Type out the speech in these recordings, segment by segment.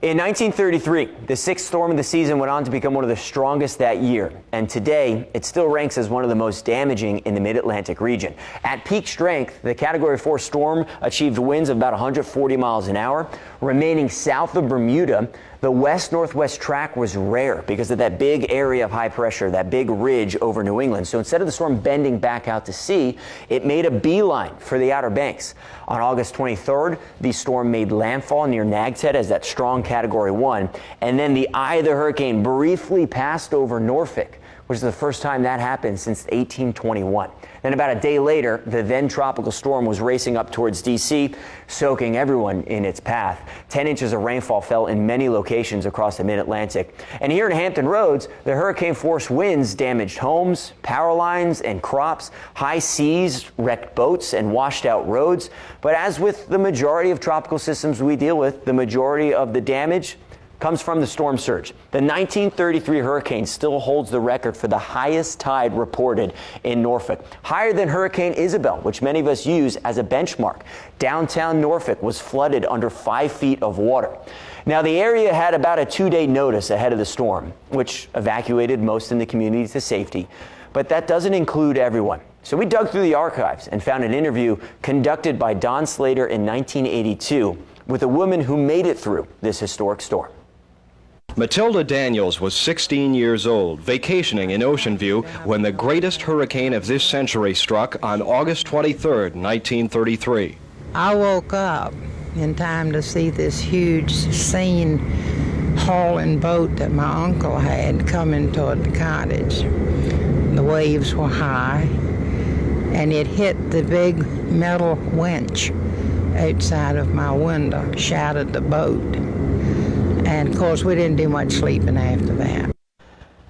In 1933, the sixth storm of the season went on to become one of the strongest that year, and today it still ranks as one of the most damaging in the mid-Atlantic region. At peak strength, the Category 4 storm achieved winds of about 140 miles an hour. Remaining south of Bermuda, the west-northwest track was rare because of that big area of high pressure, that big ridge over New England. So instead of the storm bending back out to sea, it made a beeline for the Outer Banks. On August 23rd, the storm made landfall near Nags Head as that strong Category 1, and then the eye of the hurricane briefly passed over Norfolk, which is the first time that happened since 1821. Then about a day later, the then tropical storm was racing up towards D.C., soaking everyone in its path. 10 inches of rainfall fell in many locations across the mid-Atlantic. And here in Hampton Roads, the hurricane-force winds damaged homes, power lines, and crops. High seas wrecked boats and washed out roads. But as with the majority of tropical systems we deal with, the majority of the damage comes from the storm surge. The 1933 hurricane still holds the record for the highest tide reported in Norfolk, higher than Hurricane Isabel, which many of us use as a benchmark. Downtown Norfolk was flooded under 5 feet of water. Now, the area had about a 2-day notice ahead of the storm, which evacuated most in the community to safety. But that doesn't include everyone. So we dug through the archives and found an interview conducted by Don Slater in 1982 with a woman who made it through this historic storm. Matilda Daniels was 16 years old, vacationing in Ocean View when the greatest hurricane of this century struck on August 23, 1933. I woke up in time to see this huge seine hauling boat that my uncle had coming toward the cottage. The waves were high, and it hit the big metal winch outside of my window, shattered the boat. And of course, we didn't do much sleeping after that.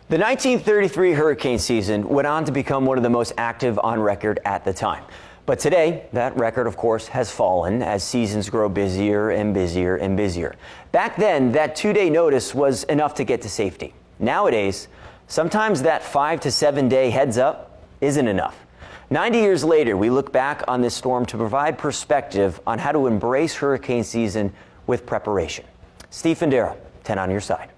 The 1933 hurricane season went on to become one of the most active on record at the time. But today, that record, of course, has fallen as seasons grow busier and busier and busier. Back then, that 2-day notice was enough to get to safety. Nowadays, sometimes that 5 to 7 day heads up isn't enough. 90 years later, we look back on this storm to provide perspective on how to embrace hurricane season with preparation. Steve Fendera, 10 on your side.